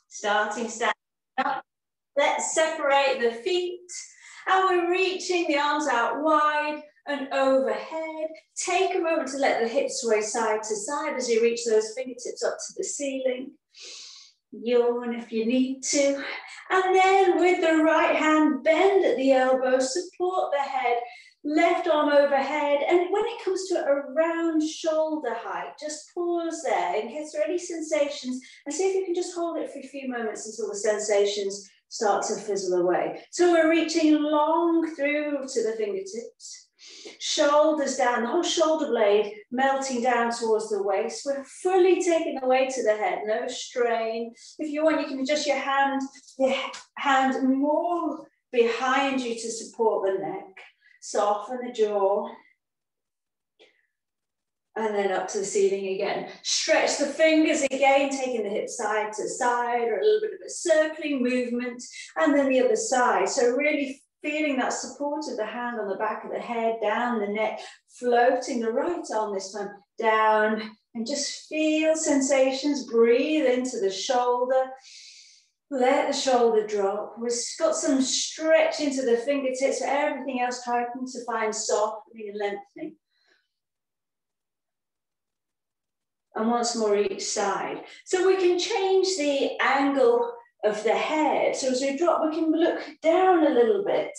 Starting, stand up. Let's separate the feet. And we're reaching the arms out wide and overhead. Take a moment to let the hips sway side to side as you reach those fingertips up to the ceiling. Yawn if you need to. And then with the right hand, bend at the elbow, support the head, left arm overhead. And when it comes to around shoulder height, just pause there in case there are any sensations and see if you can just hold it for a few moments until the sensations start to fizzle away. So we're reaching long through to the fingertips. Shoulders down, the whole shoulder blade melting down towards the waist. We're fully taking the weight to the head, no strain. If you want, you can adjust your hand more behind you to support the neck. Soften the jaw. And then up to the ceiling again. Stretch the fingers again, taking the hips side to side, or a little bit of a circling movement. And then the other side. So really feeling that support of the hand on the back of the head, down the neck, floating the right arm this time down, and just feel sensations. Breathe into the shoulder. Let the shoulder drop. We've got some stretch into the fingertips, so everything else trying to find softening and lengthening. And once more each side. So we can change the angle of the head. So as we drop, we can look down a little bit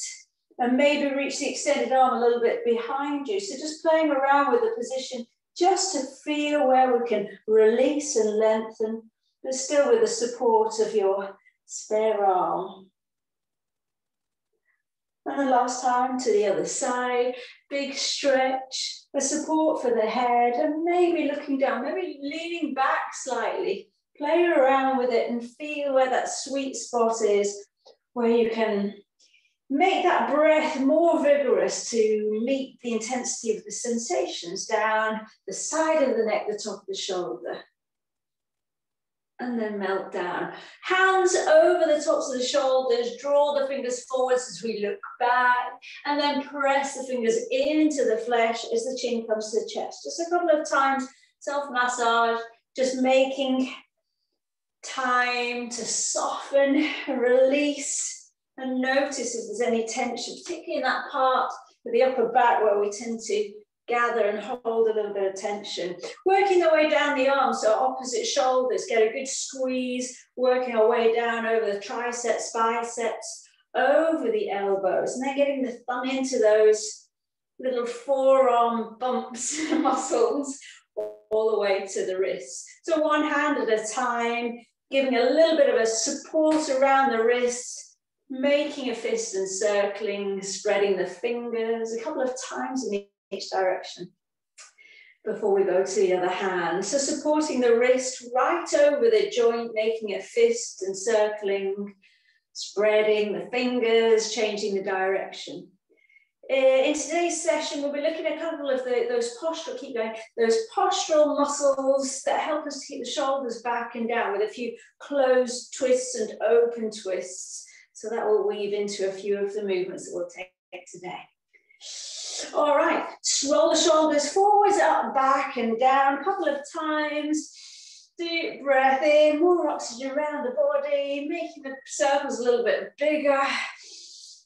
and maybe reach the extended arm a little bit behind you. So just playing around with the position just to feel where we can release and lengthen, but still with the support of your spare arm. And the last time to the other side, big stretch, a support for the head, and maybe looking down, maybe leaning back slightly. Play around with it and feel where that sweet spot is, where you can make that breath more vigorous to meet the intensity of the sensations down the side of the neck, the top of the shoulder. And then melt down. Hands over the tops of the shoulders, draw the fingers forwards as we look back, and then press the fingers into the flesh as the chin comes to the chest. Just a couple of times, self-massage, just making time to soften and release and notice if there's any tension, particularly in that part of the upper back where we tend to gather and hold a little bit of tension. Working our way down the arms, so opposite shoulders, get a good squeeze, working our way down over the triceps, biceps, over the elbows, and then getting the thumb into those little forearm bumps and muscles all the way to the wrists. So one hand at a time, giving a little bit of a support around the wrists, making a fist and circling, spreading the fingers a couple of times in each direction before we go to the other hand. So supporting the wrist right over the joint, making a fist and circling, spreading the fingers, changing the direction. In today's session, we'll be looking at a couple of those postural muscles that help us to keep the shoulders back and down with a few closed twists and open twists. So that will weave into a few of the movements that we'll take today. All right, roll the shoulders forwards, up, back and down a couple of times. Deep breath in, more oxygen around the body, making the circles a little bit bigger.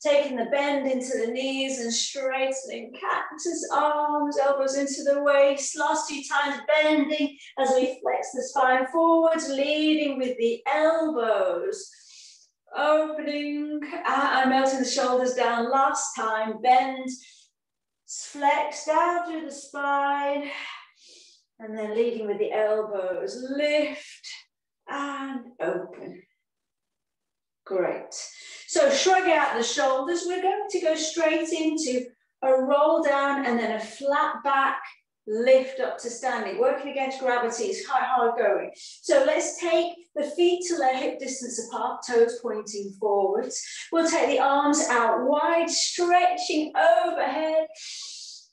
Taking the bend into the knees and straightening cactus arms, elbows into the waist. Last few times bending as we flex the spine forwards, leading with the elbows. Opening and melting the shoulders down. Last time, bend, flex down through the spine. And then leading with the elbows. Lift and open. Great. So shrug out the shoulders. We're going to go straight into a roll down and then a flat back lift up to standing. Working against gravity is quite hard going. So let's take the feet till they're hip distance apart, toes pointing forwards. We'll take the arms out wide, stretching overhead.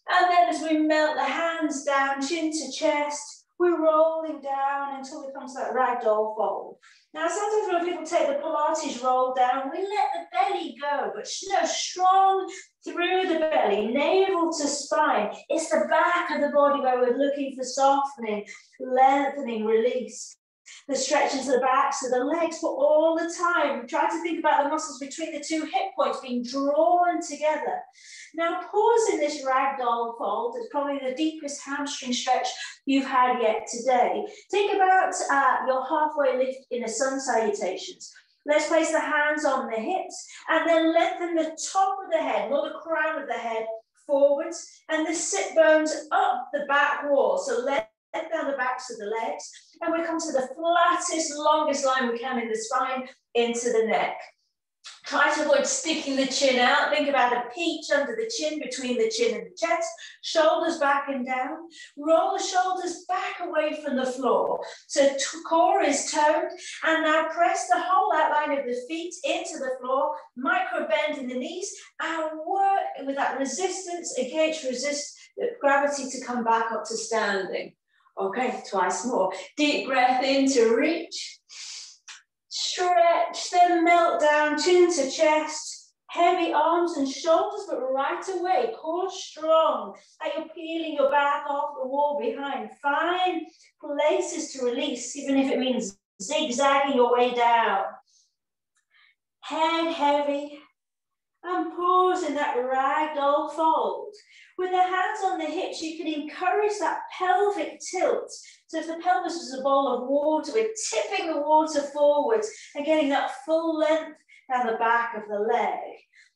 And then as we melt the hands down, chin to chest, we're rolling down until we come to that Ragdoll Fold. Now, sometimes when people take the Pilates roll down, we let the belly go, but strong through the belly, navel to spine. It's the back of the body where we're looking for softening, lengthening, release. The stretch into the backs of the legs, but all the time, try to think about the muscles between the two hip points being drawn together. Now pause in this ragdoll fold. It's probably the deepest hamstring stretch you've had yet today. Think about your halfway lift in a sun salutations. Let's place the hands on the hips and then lengthen the top of the head, not the crown of the head, forwards, and the sit bones up the back wall. So let down the backs of the legs, and we come to the flattest, longest line we can in the spine into the neck. Try to avoid sticking the chin out. Think about a peach under the chin, between the chin and the chest. Shoulders back and down. Roll the shoulders back away from the floor. So core is toned. And now press the whole outline of the feet into the floor. Micro bend in the knees. And work with that resistance against the gravity to come back up to standing. Okay, twice more. Deep breath in to reach. Stretch, then melt down, chin to chest, heavy arms and shoulders, but right away, core strong, like you're peeling your back off the wall behind. Find places to release, even if it means zigzagging your way down. Head heavy, and pause in that ragdoll fold. With the hands on the hips, you can encourage that pelvic tilt. So if the pelvis is a bowl of water, we're tipping the water forwards and getting that full length down the back of the leg.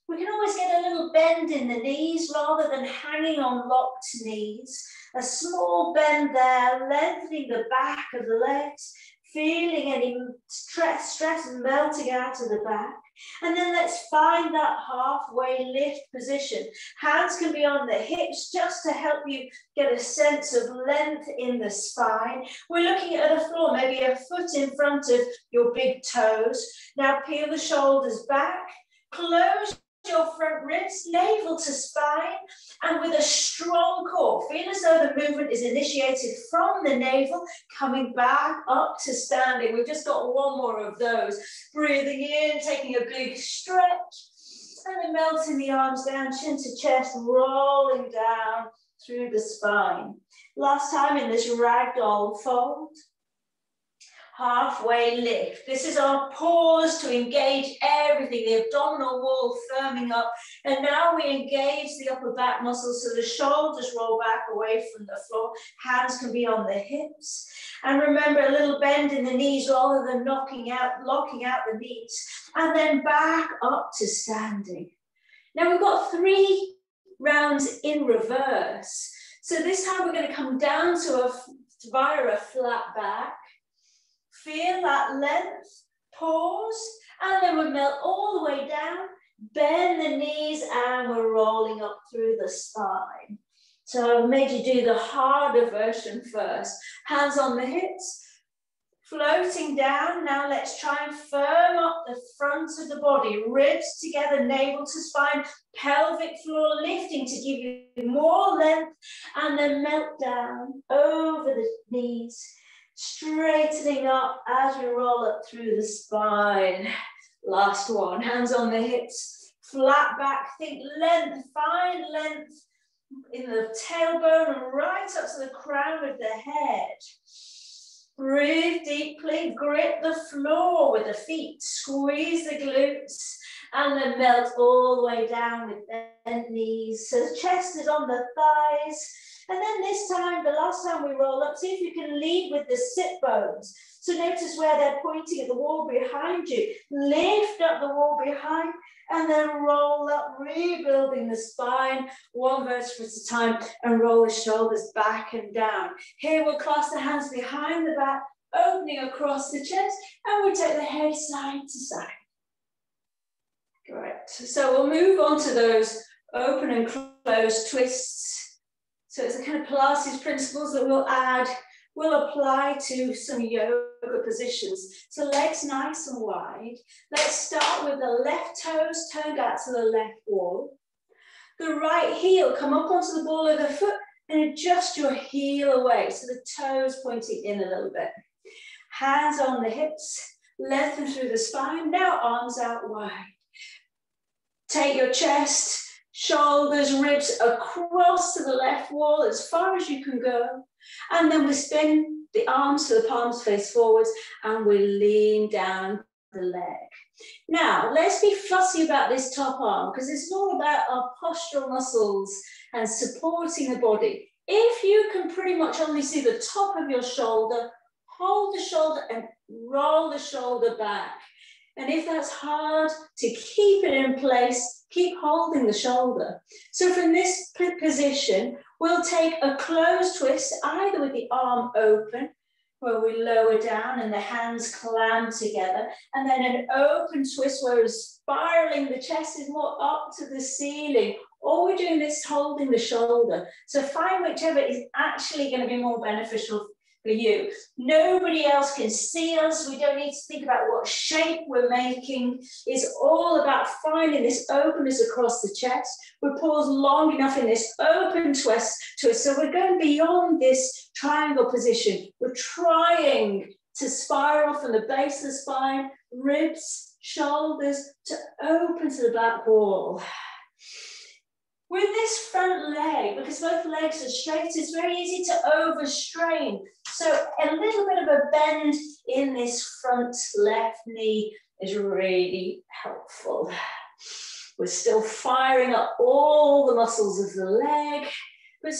We can always get a little bend in the knees rather than hanging on locked knees. A small bend there, lengthening the back of the legs, feeling any stress melting out of the back. And then let's find that halfway lift position. Hands can be on the hips just to help you get a sense of length in the spine. We're looking at the floor, maybe a foot in front of your big toes. Now peel the shoulders back, close your front ribs, navel to spine, and with a strong core. Feel as though the movement is initiated from the navel, coming back up to standing. We've just got one more of those. Breathing in, taking a big stretch, and then melting the arms down, chin to chest, rolling down through the spine. Last time in this ragdoll fold. Halfway lift. This is our pause to engage everything, the abdominal wall firming up. And now we engage the upper back muscles so the shoulders roll back away from the floor. Hands can be on the hips. And remember, a little bend in the knees rather than locking out the knees. And then back up to standing. Now we've got 3 rounds in reverse. So this time we're going to come down to via a flat back. Feel that length, pause, and then we melt all the way down, bend the knees, and we're rolling up through the spine. So I've made you do the harder version first. Hands on the hips, floating down. Now let's try and firm up the front of the body, ribs together, navel to spine, pelvic floor lifting to give you more length, and then melt down over the knees. Straightening up as we roll up through the spine. Last one, hands on the hips, flat back, think length, find length in the tailbone and right up to the crown of the head. Breathe deeply, grip the floor with the feet, squeeze the glutes, and then melt all the way down with bent knees. So the chest is on the thighs. And then this time, the last time we roll up, see if you can lead with the sit bones. So notice where they're pointing at the wall behind you. Lift up the wall behind and then roll up, rebuilding the spine, one vertebra at a time, and roll the shoulders back and down. Here we'll clasp the hands behind the back, opening across the chest, and we'll take the head side to side. Correct. So we'll move on to those open and closed twists. So it's a kind of Pilates principles that we'll apply to some yoga positions. So legs nice and wide. Let's start with the left toes turned out to the left wall. The right heel, come up onto the ball of the foot and adjust your heel away. So the toes pointing in a little bit. Hands on the hips, lengthen through the spine. Now arms out wide. Take your chest, shoulders, ribs across to the left wall as far as you can go. And then we spin the arms to the palms face forwards, and we lean down the leg. Now, let's be fussy about this top arm, because it's all about our postural muscles and supporting the body. If you can pretty much only see the top of your shoulder, hold the shoulder and roll the shoulder back. And if that's hard to keep it in place, keep holding the shoulder. So from this position, we'll take a closed twist, either with the arm open, where we lower down and the hands clamp together, and then an open twist where we're spiraling, the chest is more up to the ceiling, or we're doing this holding the shoulder. So find whichever is actually going to be more beneficial for you. Nobody else can see us. We don't need to think about what shape we're making. It's all about finding this openness across the chest. We pause long enough in this open twist. So we're going beyond this triangle position. We're trying to spiral from the base of the spine, ribs, shoulders, to open to the back wall. With this front leg, because both legs are straight, it's very easy to overstrain. So a little bit of a bend in this front left knee is really helpful. We're still firing up all the muscles of the leg, but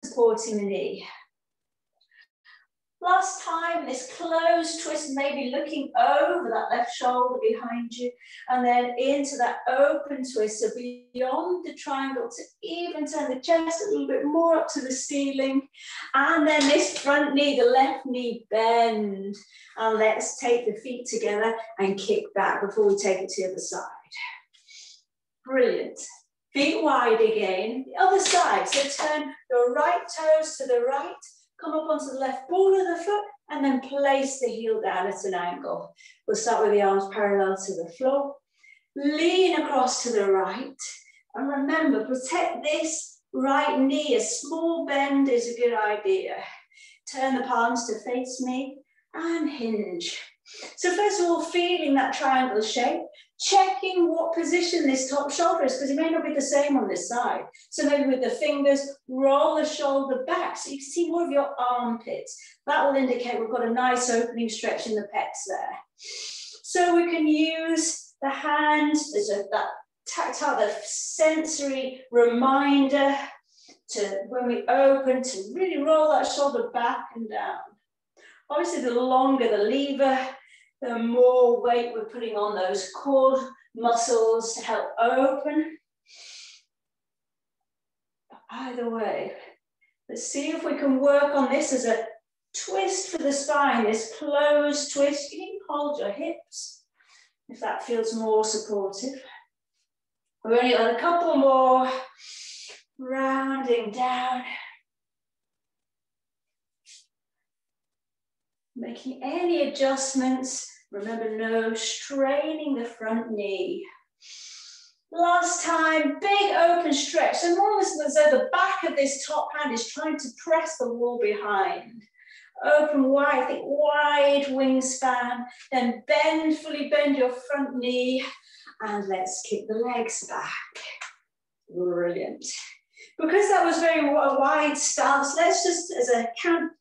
supporting the knee. Last time, this closed twist, maybe looking over that left shoulder behind you, and then into that open twist, so beyond the triangle to even turn the chest a little bit more up to the ceiling. And then this front knee, the left knee bend. And let's take the feet together and kick back before we take it to the other side. Brilliant. Feet wide again. The other side, so turn your right toes to the right, come up onto the left ball of the foot, and then place the heel down at an angle. We'll start with the arms parallel to the floor. Lean across to the right. And remember, protect this right knee. A small bend is a good idea. Turn the palms to face me and hinge. So first of all, feeling that triangle shape, checking what position this top shoulder is, because it may not be the same on this side. So maybe with the fingers, roll the shoulder back so you can see more of your armpits. That will indicate we've got a nice opening stretch in the pecs there. So we can use the hands, there's that tactile, the sensory reminder to, when we open, to really roll that shoulder back and down. Obviously, the longer the lever, the more weight we're putting on those core muscles to help open. Either way, let's see if we can work on this as a twist for the spine, this closed twist. You can hold your hips if that feels more supportive. We've only got a couple more. Rounding down. Making any adjustments, remember no straining the front knee. Last time, big open stretch. So almost as though the back of this top hand is trying to press the wall behind. Open wide, think wide wingspan, then bend, fully bend your front knee, and let's kick the legs back. Brilliant. Because that was very wide stance, let's just, as a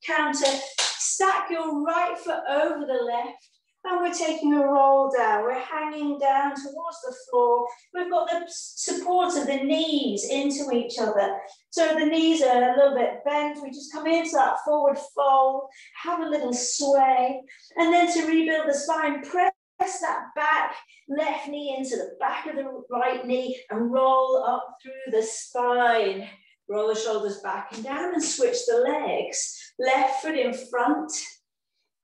counter, stack your right foot over the left, and we're taking a roll down. We're hanging down towards the floor. We've got the support of the knees into each other. So the knees are a little bit bent. We just come into that forward fold, have a little sway, and then to rebuild the spine, press that back left knee into the back of the right knee and roll up through the spine. Roll the shoulders back and down and switch the legs. Left foot in front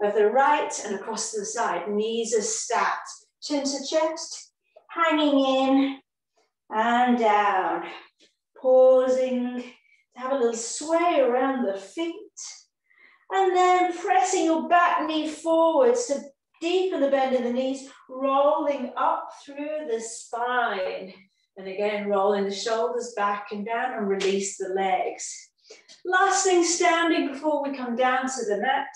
of the right and across to the side. Knees are stacked. Chin to chest, hanging in and down. Pausing to have a little sway around the feet. And then pressing your back knee forwards to deepen the bend in the knees, rolling up through the spine. And again, rolling the shoulders back and down and release the legs. Last thing, standing before we come down to the mat.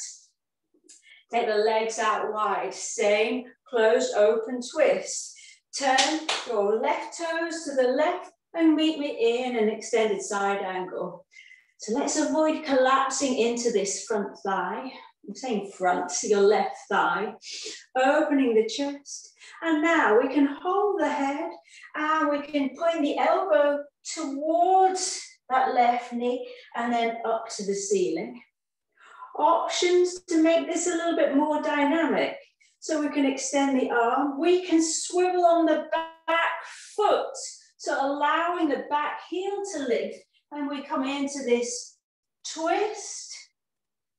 Take the legs out wide. Same closed open twist. Turn your left toes to the left and meet me in an extended side angle. So let's avoid collapsing into this front thigh. I'm saying front, so your left thigh, opening the chest. And now we can hold the head and we can point the elbow towards that left knee and then up to the ceiling. Options to make this a little bit more dynamic. So we can extend the arm. We can swivel on the back foot, so allowing the back heel to lift. And we come into this twist.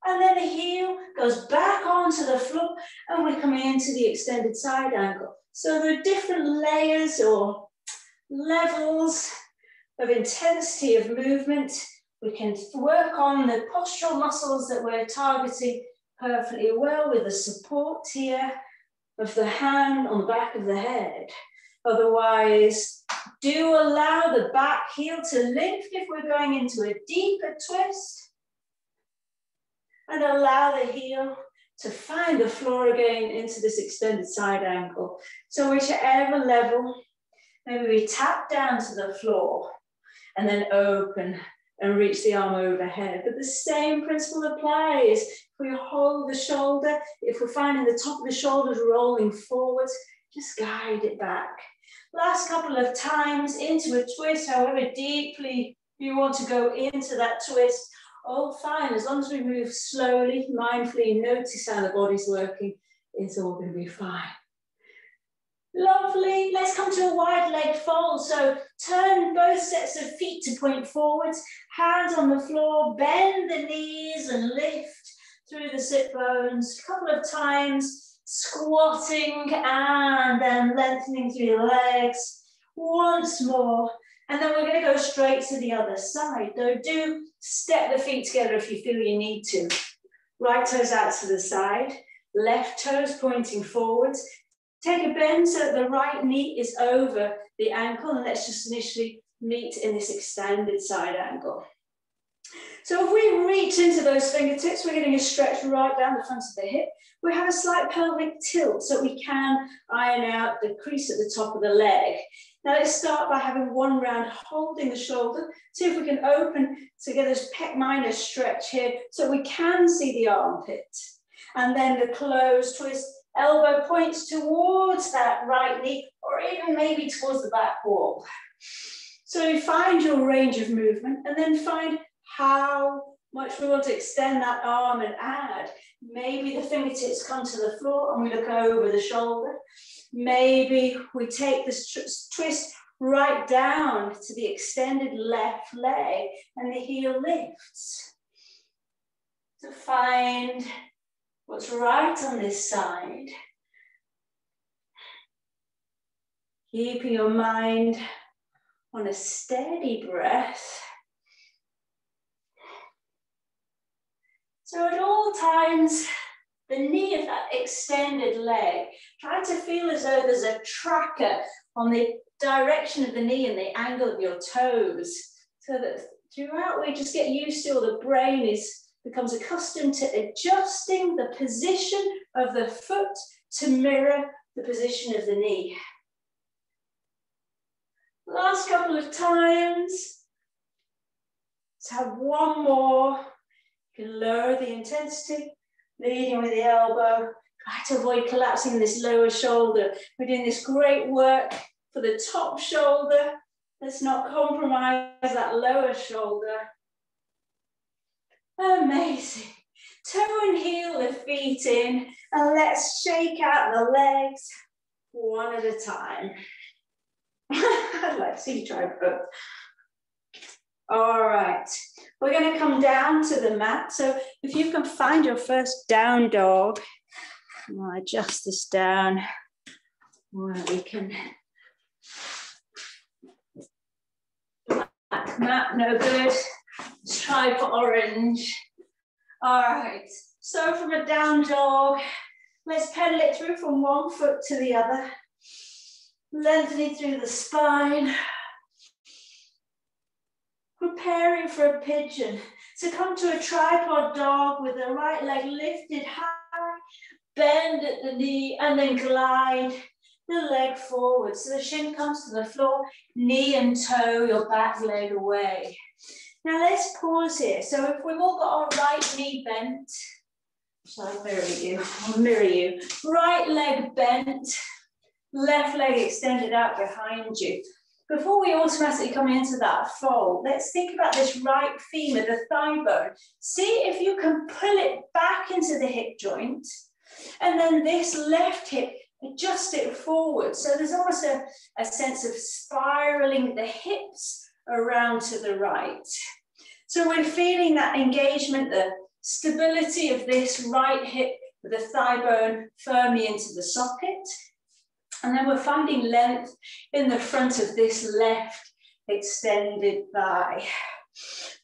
And then the heel goes back onto the floor and we come into the extended side angle. So there are different layers or levels of intensity of movement. We can work on the postural muscles that we're targeting perfectly well with the support here of the hand on the back of the head. Otherwise, do allow the back heel to lift if we're going into a deeper twist. And allow the heel to find the floor again into this extended side angle. So whichever level, maybe we tap down to the floor and then open and reach the arm overhead. But the same principle applies. If we hold the shoulder, if we're finding the top of the shoulders rolling forwards, just guide it back. Last couple of times into a twist, however deeply you want to go into that twist, all fine, as long as we move slowly, mindfully, notice how the body's working, it's all going to be fine. Lovely. Let's come to a wide leg fold. So turn both sets of feet to point forwards, hands on the floor, bend the knees and lift through the sit bones. A couple of times, squatting and then lengthening through the legs. Once more. And then we're going to go straight to the other side. Though do step the feet together if you feel you need to. Right toes out to the side, left toes pointing forwards. Take a bend so that the right knee is over the ankle, and let's just initially meet in this extended side angle. So if we reach into those fingertips, we're getting a stretch right down the front of the hip. We have a slight pelvic tilt so we can iron out the crease at the top of the leg. Now let's start by having one round holding the shoulder. See if we can open to get this pec minor stretch here so we can see the armpit. And then the closed twist, elbow points towards that right knee or even maybe towards the back wall. So you find your range of movement and then find how much we want to extend that arm and add. Maybe the fingertips come to the floor and we look over the shoulder. Maybe we take this twist right down to the extended left leg and the heel lifts. To find what's right on this side. Keeping your mind on a steady breath. So at all times, the knee of that extended leg, try to feel as though there's a tracker on the direction of the knee and the angle of your toes, so that throughout we just get used to, or the brain becomes accustomed to adjusting the position of the foot to mirror the position of the knee. Last couple of times. Let's have one more. You can lower the intensity, leading with the elbow. Try to avoid collapsing in this lower shoulder. We're doing this great work for the top shoulder. Let's not compromise that lower shoulder. Amazing. Toe and heel the feet in, and let's shake out the legs one at a time. I'd like to see you try both. All right, we're going to come down to the mat. So if you can find your first down dog, I'll adjust this down where we can. Black mat, no good. Let's try for orange. All right, so from a down dog, let's pedal it through from one foot to the other, lengthening through the spine. Preparing for a pigeon. So come to a tripod dog with the right leg lifted high, bend at the knee, and then glide the leg forward. So the shin comes to the floor, knee and toe your back leg away. Now let's pause here. So if we've all got our right knee bent, Shall I mirror you? I'll mirror you. Right leg bent, left leg extended out behind you. Before we automatically come into that fold, let's think about this right femur, the thigh bone. See if you can pull it back into the hip joint, and then this left hip, adjust it forward. So there's almost a sense of spiraling the hips around to the right. So we're feeling that engagement, the stability of this right hip with the thigh bone firmly into the socket. And then we're finding length in the front of this left extended thigh.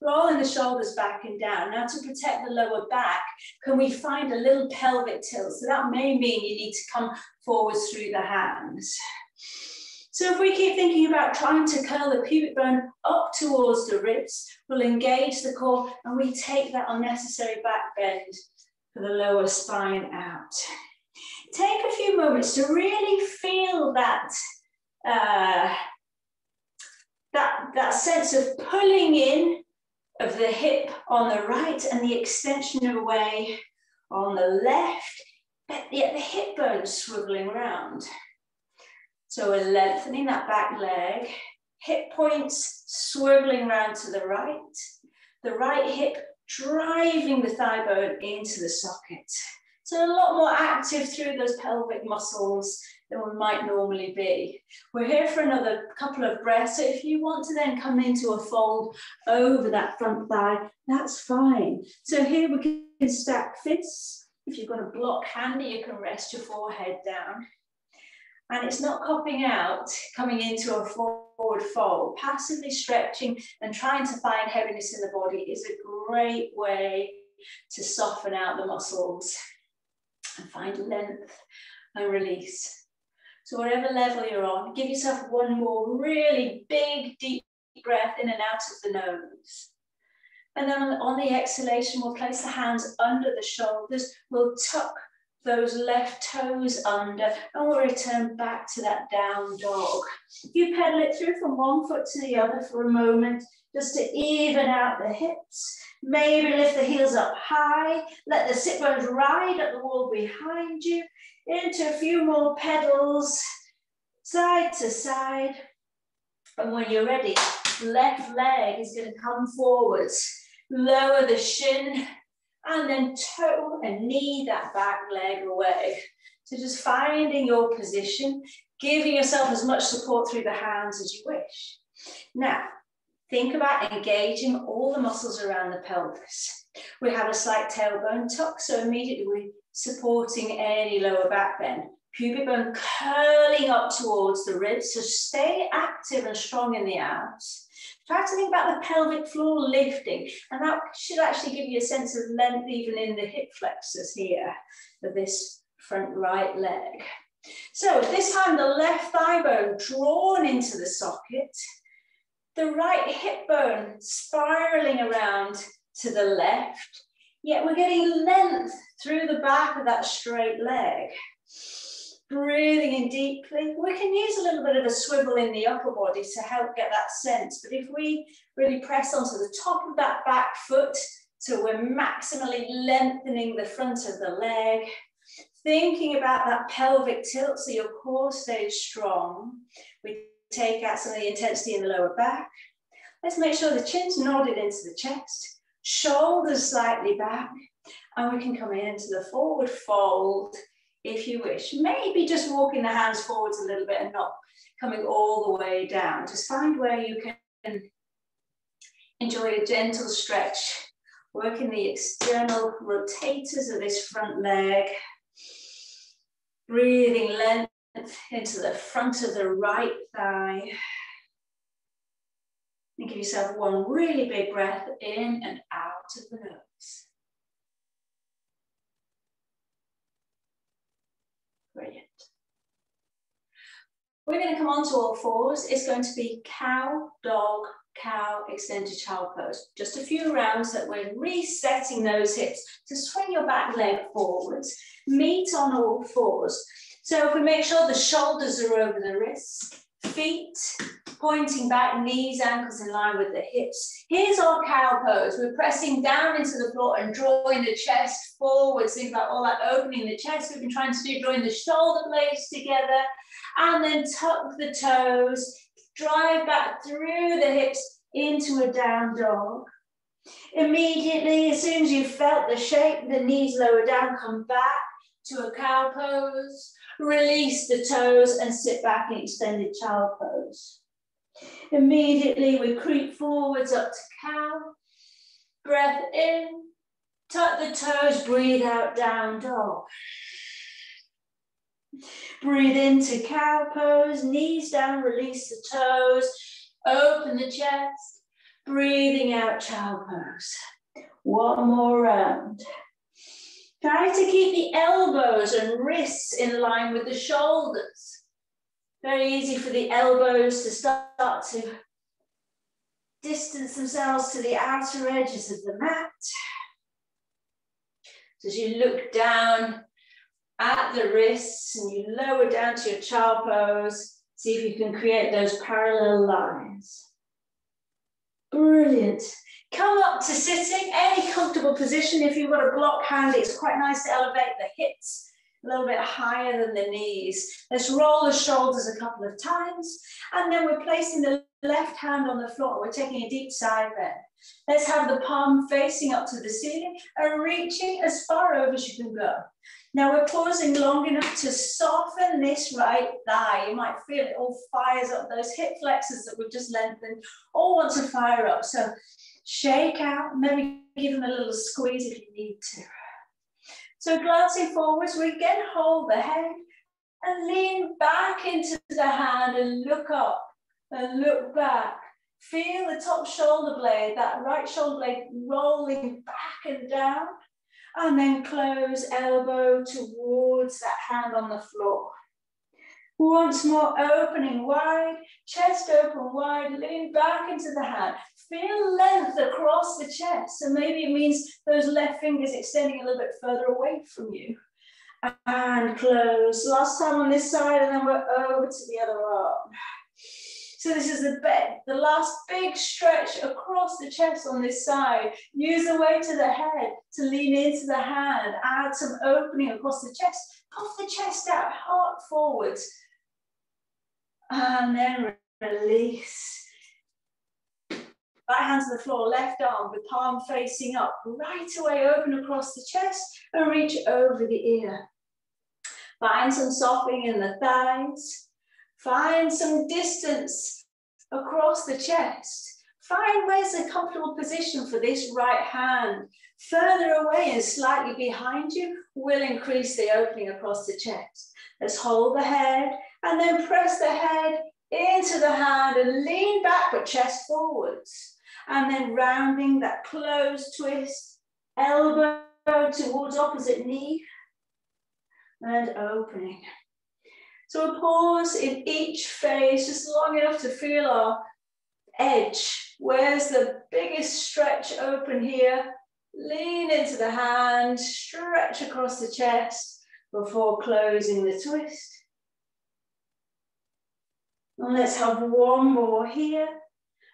Rolling the shoulders back and down. Now to protect the lower back, can we find a little pelvic tilt? So that may mean you need to come forwards through the hands. So if we keep thinking about trying to curl the pubic bone up towards the ribs, we'll engage the core and we take that unnecessary back bend for the lower spine out. Take a few moments to really feel that, that sense of pulling in of the hip on the right and the extension away on the left, but yet the hip bone swiveling around. So we're lengthening that back leg, hip points swiveling around to the right hip driving the thigh bone into the socket. So a lot more active through those pelvic muscles than we might normally be. We're here for another couple of breaths. So if you want to then come into a fold over that front thigh, that's fine. So here we can stack fists. If you've got a block handy, you can rest your forehead down. And it's not copping out, coming into a forward fold. Passively stretching and trying to find heaviness in the body is a great way to soften out the muscles and find length and release. So whatever level you're on, give yourself one more really big, deep breath in and out of the nose. And then on the exhalation, we'll place the hands under the shoulders. We'll tuck those left toes under and we'll return back to that down dog. You pedal it through from one foot to the other for a moment, just to even out the hips. Maybe lift the heels up high, let the sit bones ride up the wall behind you, into a few more pedals, side to side. And when you're ready, left leg is going to come forwards, lower the shin, and then toe and knee that back leg away. So just finding your position, giving yourself as much support through the hands as you wish. Now, think about engaging all the muscles around the pelvis. We have a slight tailbone tuck, so immediately we're supporting any lower back bend. Pubic bone curling up towards the ribs, so stay active and strong in the abs. Try to think about the pelvic floor lifting, and that should actually give you a sense of length even in the hip flexors here for this front right leg. So this time the left thigh bone drawn into the socket, the right hip bone spiraling around to the left, yet we're getting length through the back of that straight leg. Breathing in deeply. We can use a little bit of a swivel in the upper body to help get that sense, but if we really press onto the top of that back foot, so we're maximally lengthening the front of the leg, thinking about that pelvic tilt so your core stays strong. We take out some of the intensity in the lower back. Let's make sure the chin's nodded into the chest, shoulders slightly back, and we can come into the forward fold if you wish. Maybe just walking the hands forwards a little bit and not coming all the way down. Just find where you can enjoy a gentle stretch, working the external rotators of this front leg, breathing length into the front of the right thigh. And give yourself one really big breath in and out of the nose. Brilliant. We're going to come on to all fours. It's going to be cow, dog, cow, extended child pose. Just a few rounds that we're resetting those hips to swing your back leg forwards, meet on all fours. So if we make sure the shoulders are over the wrists, feet pointing back, knees, ankles in line with the hips. Here's our cow pose. We're pressing down into the floor and drawing the chest forwards. Think about all that opening the chest we've been trying to do, drawing the shoulder blades together, and then tuck the toes, drive back through the hips into a down dog. Immediately, as soon as you felt the shape, the knees lower down, come back to a cow pose, release the toes and sit back in extended child pose. Immediately, we creep forwards up to cow, breath in, tuck the toes, breathe out, down dog. Breathe into cow pose, knees down, release the toes, open the chest, breathing out, child pose. One more round. Try to keep the elbows and wrists in line with the shoulders. Very easy for the elbows to start to distance themselves to the outer edges of the mat. So as you look down at the wrists and you lower down to your child pose, see if you can create those parallel lines. Brilliant. Come up to sitting, any comfortable position. If you've got a block hand, it's quite nice to elevate the hips a little bit higher than the knees. Let's roll the shoulders a couple of times, and then we're placing the left hand on the floor. We're taking a deep side bend. Let's have the palm facing up to the ceiling and reaching as far over as you can go. Now we're pausing long enough to soften this right thigh. You might feel it all fires up. Those hip flexors that we've just lengthened all want to fire up. So shake out, maybe give them a little squeeze if you need to. So glancing forwards, we again hold the head and lean back into the hand and look up and look back. Feel the top shoulder blade, that right shoulder blade rolling back and down. And then close elbow towards that hand on the floor. Once more, opening wide, chest open wide, lean back into the hand. Feel length across the chest. So maybe it means those left fingers extending a little bit further away from you. And close. Last time on this side, and then we're over to the other arm. So this is the last big stretch across the chest on this side. Use the weight of the head to lean into the hand. Add some opening across the chest. Puff the chest out, heart forwards. And then release. Right hand to the floor, left arm with palm facing up. Right away, open across the chest and reach over the ear. Find some softening in the thighs. Find some distance across the chest. Find where's a comfortable position for this right hand. Further away and slightly behind you will increase the opening across the chest. Let's hold the head and then press the head into the hand and lean back with chest forwards. And then rounding that closed twist, elbow towards opposite knee and opening. So a pause in each phase, just long enough to feel our edge. Where's the biggest stretch open here? Lean into the hand, stretch across the chest before closing the twist. And let's have one more here.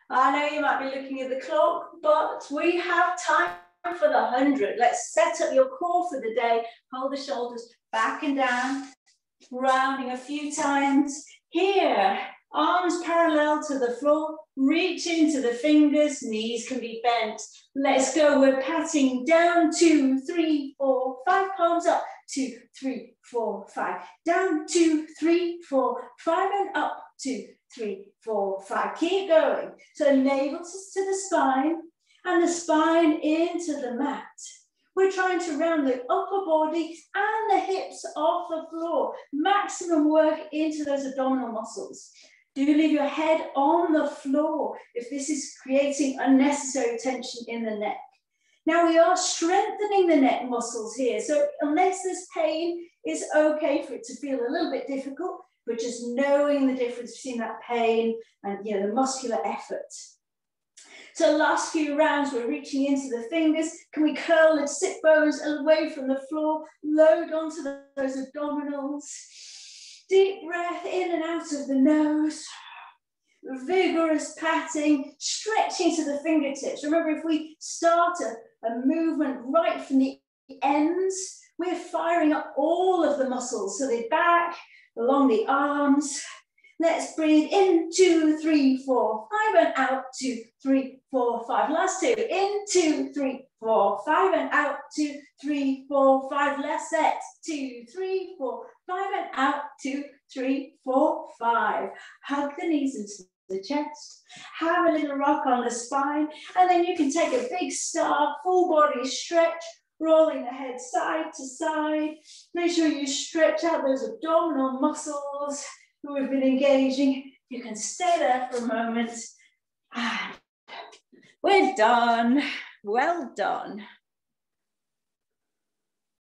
I know you might be looking at the clock, but we have time for the 100. Let's set up your core for the day. Hold the shoulders back and down. Rounding a few times. Here, arms parallel to the floor, reach into the fingers, knees can be bent. Let's go, we're patting down, 2, 3, 4, 5, palms up, 2, 3, 4, 5, down, 2, 3, 4, 5, and up, 2, 3, 4, 5. Keep going. So navel to the spine, and the spine into the mat. We're trying to round the upper body and the hips off the floor. Maximum work into those abdominal muscles. Do leave your head on the floor if this is creating unnecessary tension in the neck. Now we are strengthening the neck muscles here. So unless there's pain, it's okay for it to feel a little bit difficult, but just knowing the difference between that pain and the muscular effort. So last few rounds, we're reaching into the fingers. Can we curl the sit bones away from the floor? Load onto those abdominals. Deep breath in and out of the nose. vigorous patting, stretching to the fingertips. Remember, if we start a movement right from the ends, we're firing up all of the muscles. So the back, along the arms. Let's breathe in, 2, 3, 4, 5, and out, 2, 3, 4, 5. Last 2, in, 2, 3, 4, 5, and out, 2, 3, 4, 5. Last set, 2, 3, 4, 5, and out, 2, 3, 4, 5. Hug the knees into the chest. Have a little rock on the spine, and then you can take a big start, full body stretch, rolling the head side to side. Make sure you stretch out those abdominal muscles who we've been engaging. You can stay there for a moment. We're done. Well done.